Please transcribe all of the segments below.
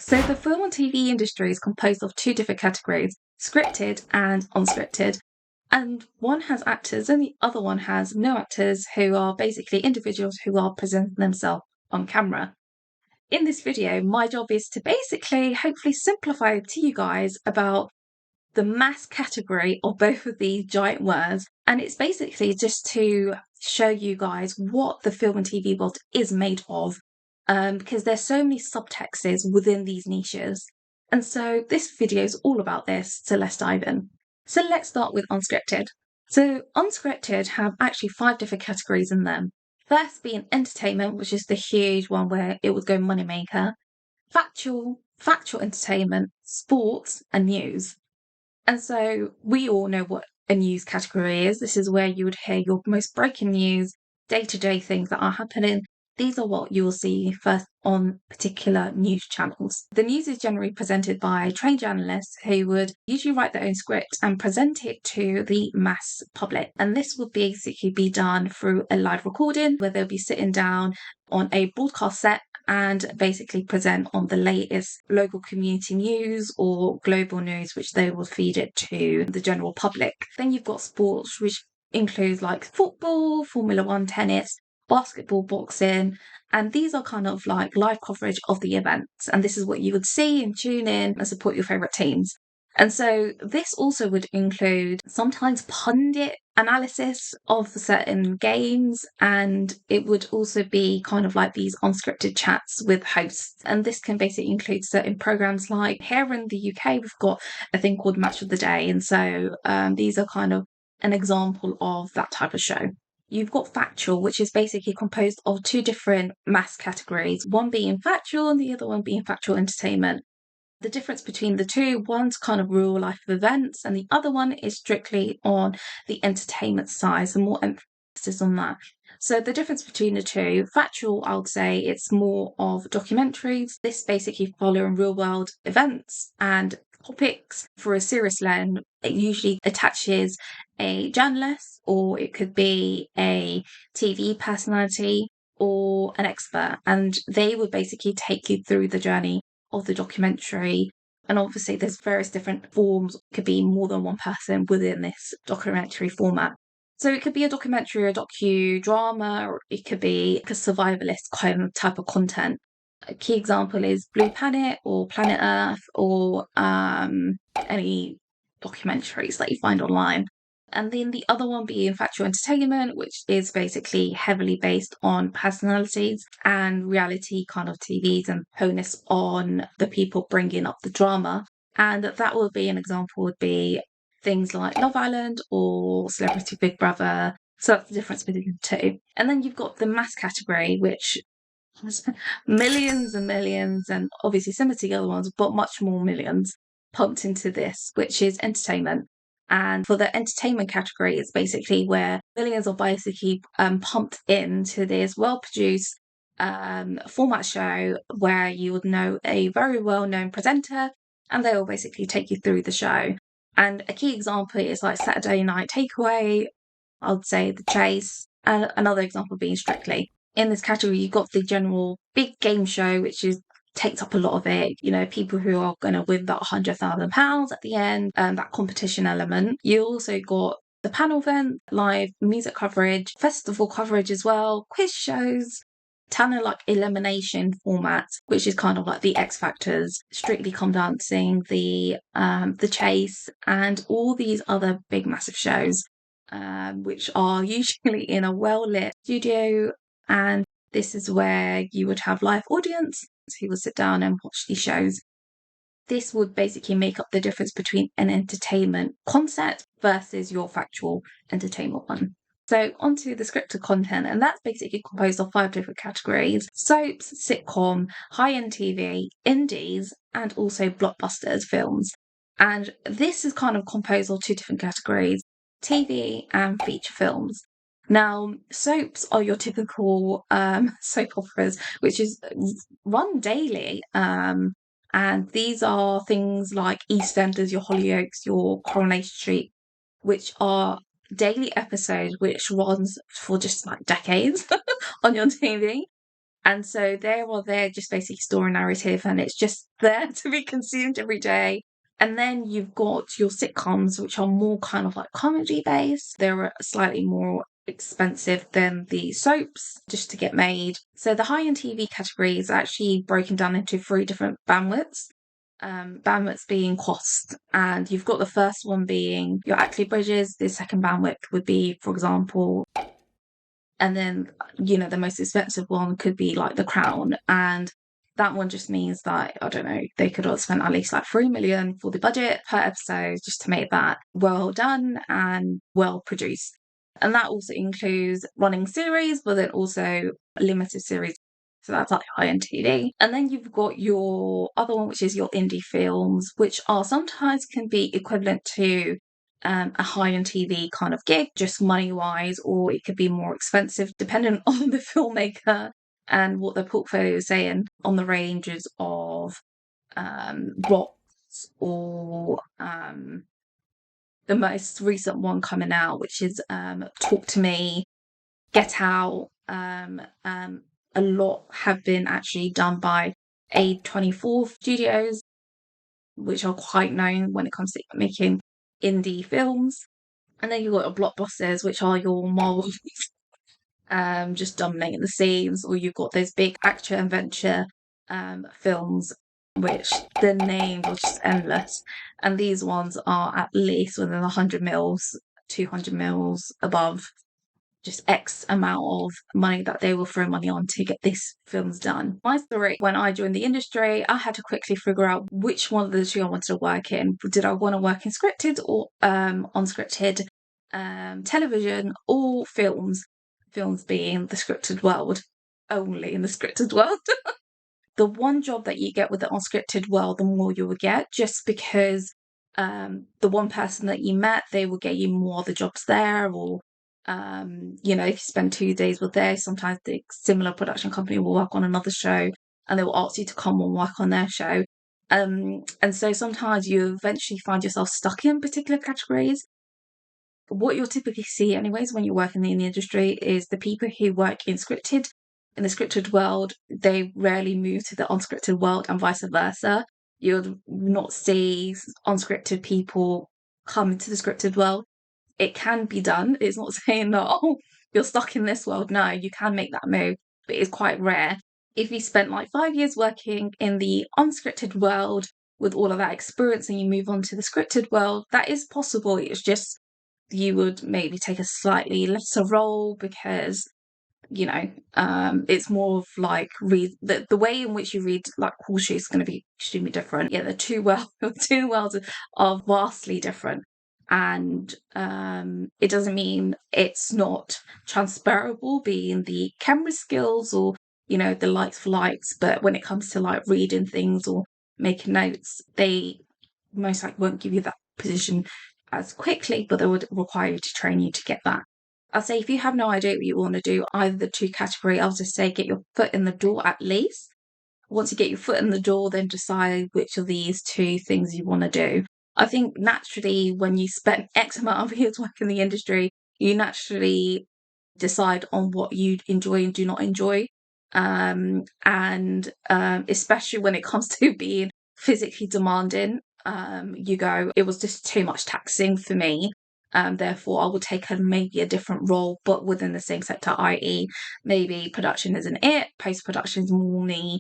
So the film and TV industry is composed of two different categories, scripted and unscripted. And one has actors and the other one has no actors, who are basically individuals who are presenting themselves on camera. In this video, my job is to basically hopefully simplify to you guys about the mass category of both of these giant words. And it's basically just to show you guys what the film and TV world is made of, because there's so many subtexts within these niches. And so this video is all about this, so let's dive in. So let's start with unscripted. So unscripted have actually 5 different categories in them. First being entertainment, which is the huge one where it would go moneymaker, factual entertainment, sports, and news. And so we all know what a news category is. This is where you would hear your most breaking news, day-to-day things that are happening. These are what you will see first on particular news channels. The news is generally presented by trained journalists who would usually write their own script and present it to the mass public. And this will basically be done through a live recording where they'll be sitting down on a broadcast set and basically present on the latest local community news or global news, which they will feed it to the general public. Then you've got sports, which includes like football, Formula One, tennis, basketball, boxing, and these are kind of like live coverage of the events. And this is what you would see and tune in and support your favourite teams. And so this also would include sometimes pundit analysis of certain games, and it would also be kind of like these unscripted chats with hosts. And this can basically include certain programs, like here in the UK, we've got a thing called Match of the Day. And so these are kind of an example of that type of show. You've got factual, which is basically composed of 2 different mass categories, one being factual and the other one being factual entertainment. The difference between the two, one's kind of real life events and the other one is strictly on the entertainment side, so more emphasis on that. So the difference between the two, factual, I would say it's more of documentaries. This basically following real world events and topics for a serious lens. It usually attaches a journalist, or it could be a TV personality or an expert, and they would basically take you through the journey of the documentary. And obviously there's various different forms. It could be more than one person within this documentary format. So it could be a documentary or a docudrama, or it could be like a survivalist kind of type of content. A key example is Blue Planet or Planet Earth, or any documentaries that you find online. And then the other one being factual entertainment, which is basically heavily based on personalities and reality kind of TVs and onus on the people bringing up the drama. And that would be an example would be things like Love Island or Celebrity Big Brother. So that's the difference between the two. And then you've got the mass category, which has millions and millions, and obviously similar to the other ones, but much more millions pumped into this, which is entertainment. And for the entertainment category, it's basically where millions are basically pumped into this well-produced format show where you would know a very well-known presenter and they will basically take you through the show. And a key example is like Saturday Night Takeaway, I would say The Chase, and another example being Strictly. In this category, you've got the general big game show, which is takes up a lot of it, people who are going to win that £100,000 at the end, that competition element. You also got the panel event, live music coverage, festival coverage as well, quiz shows, talent like elimination format, which is kind of like the X Factors, Strictly Come Dancing, the Chase, and all these other big massive shows, which are usually in a well-lit studio. And this is where you would have live audience who will sit down and watch these shows. This would basically make up the difference between an entertainment concept versus your factual entertainment one. So onto the scripted content, and that's basically composed of 5 different categories: soaps, sitcom, high-end TV, indies, and also blockbusters films. And this is kind of composed of 2 different categories: TV and feature films. Now, soaps are your typical soap operas, which is run daily. And these are things like EastEnders, your Hollyoaks, your Coronation Street, which are daily episodes which runs for just like decades on your TV. And so they're just basically story narrative, and it's just there to be consumed every day. And then you've got your sitcoms, which are more kind of like comedy based. They're slightly more expensive than the soaps just to get made. So the high-end TV category is actually broken down into 3 different bandwidths. Bandwidths being cost, and you've got the first one being your Ackley Bridges. The second bandwidth would be, for example, and then the most expensive one could be like The Crown, and that one just means that, I don't know, they could have spent at least like 3 million for the budget per episode just to make that well done and well produced. And that also includes running series, but then also limited series. So that's like high-end TV. And then you've got your other one, which is your indie films, which are sometimes can be equivalent to a high-end TV kind of gig, just money-wise, or it could be more expensive, depending on the filmmaker and what their portfolio is saying, on the ranges of Rocks, or the most recent one coming out, which is Talk to Me, Get Out. A lot have been actually done by A24 Studios, which are quite known when it comes to making indie films. And then you've got your blockbusters, which are your Marvels, just dominating the scenes, or you've got those big action adventure films, which the names are just endless. And these ones are at least within 100 mils, 200 mils above, just X amount of money that they will throw money on to get these films done. My story, when I joined the industry, I had to quickly figure out which one of the two I wanted to work in. Did I want to work in scripted or unscripted television, or films? Films being the scripted world, only in the scripted world. The one job that you get with the unscripted world, the more you will get, just because the one person that you met, they will get you more of the jobs there, or if you spend 2 days with there, sometimes the similar production company will work on another show and they will ask you to come and work on their show. And so sometimes you eventually find yourself stuck in particular categories. What you'll typically see anyways when you're working in the industry is the people who work in the scripted world, they rarely move to the unscripted world, and vice versa. You'll not see unscripted people come into the scripted world. It can be done. It's not saying that, oh, you're stuck in this world. No, you can make that move, but it's quite rare. If you spent like 5 years working in the unscripted world with all of that experience and you move on to the scripted world, that is possible. It's just you would maybe take a slightly lesser role because it's more of like the way in which you read like Horseshoe is going to be extremely different. Yeah, the two worlds are vastly different, and it doesn't mean it's not transferable, being the camera skills or the likes for likes, but when it comes to like reading things or making notes, they most likely won't give you that position as quickly, but they would require you to train you to get that. I'll say if you have no idea what you want to do, either the two category, I'll just say get your foot in the door at least. Once you get your foot in the door, then decide which of these two things you want to do. I think naturally, when you spend X amount of years working in the industry, you naturally decide on what you enjoy and do not enjoy. Especially when it comes to being physically demanding, it was just too much taxing for me. Therefore, I would take maybe a different role, but within the same sector, i.e., maybe production isn't it, post production is more me.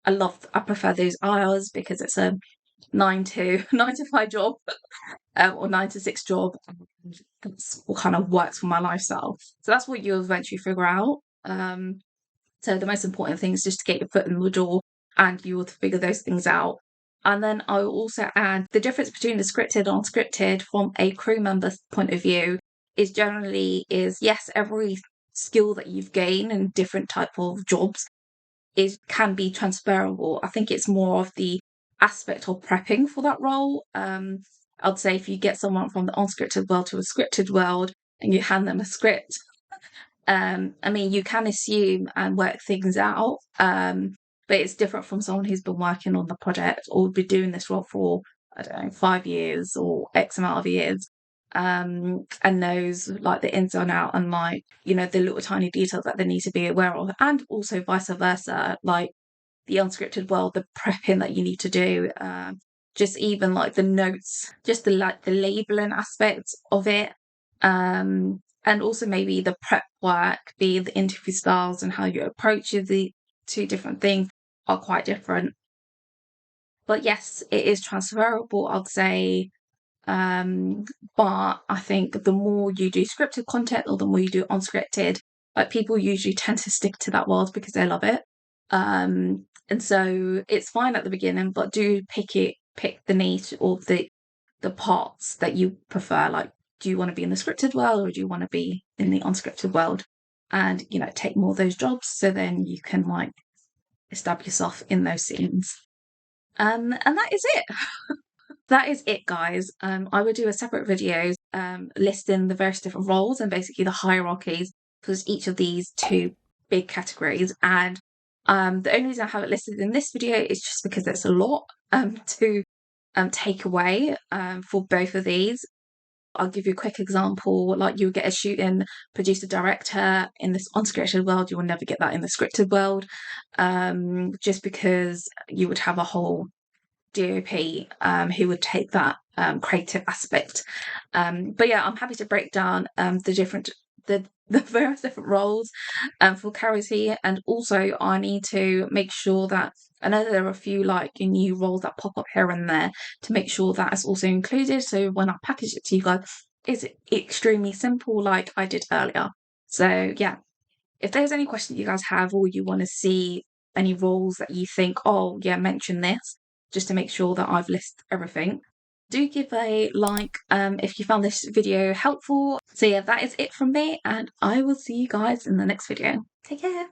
I prefer those hours because it's a 9 to 5 job, or 9 to 6 job. That's what kind of works for my lifestyle. So that's what you'll eventually figure out. So the most important thing is just to get your foot in the door, and you will figure those things out. And then I will also add the difference between the scripted and unscripted from a crew member's point of view is yes, every skill that you've gained in different type of jobs can be transferable. I think it's more of the aspect of prepping for that role. I'd say if you get someone from the unscripted world to a scripted world and you hand them a script, you can assume and work things out, but it's different from someone who's been working on the project or been doing this role for, I don't know, 5 years or X amount of years. and knows like the ins and out and like, you know, the little tiny details that they need to be aware of, and also vice versa, like the unscripted world, the prepping that you need to do, just even like the notes, just the labeling aspect of it, and also maybe the prep work, the interview styles and how you approach the two different things are quite different. But yes, it is transferable, I'd say. But I think the more you do scripted content or the more you do unscripted, like people usually tend to stick to that world because they love it. And so it's fine at the beginning, but do pick the niche or the parts that you prefer. Like, do you want to be in the scripted world or do you want to be in the unscripted world? And, you know, take more of those jobs so then you can like establish yourself in those scenes. And that is it. That is it, guys. I would do a separate video listing the various different roles and basically the hierarchies for each of these two big categories. And the only reason I have it listed in this video is just because it's a lot to take away for both of these. I'll give you a quick example. Like, you get a shooting producer director in this unscripted world, you will never get that in the scripted world, just because you would have a whole DOP who would take that creative aspect. But yeah, I'm happy to break down the various different roles for Clarity, and also I need to make sure that I know there are a few like new roles that pop up here and there to make sure that is also included. So when I package it to you guys, it's extremely simple, like I did earlier. So yeah, if there's any questions you guys have or you want to see any roles that you think, oh yeah, mention this, just to make sure that I've listed everything, do give a like if you found this video helpful. So yeah, that is it from me, and I will see you guys in the next video. Take care.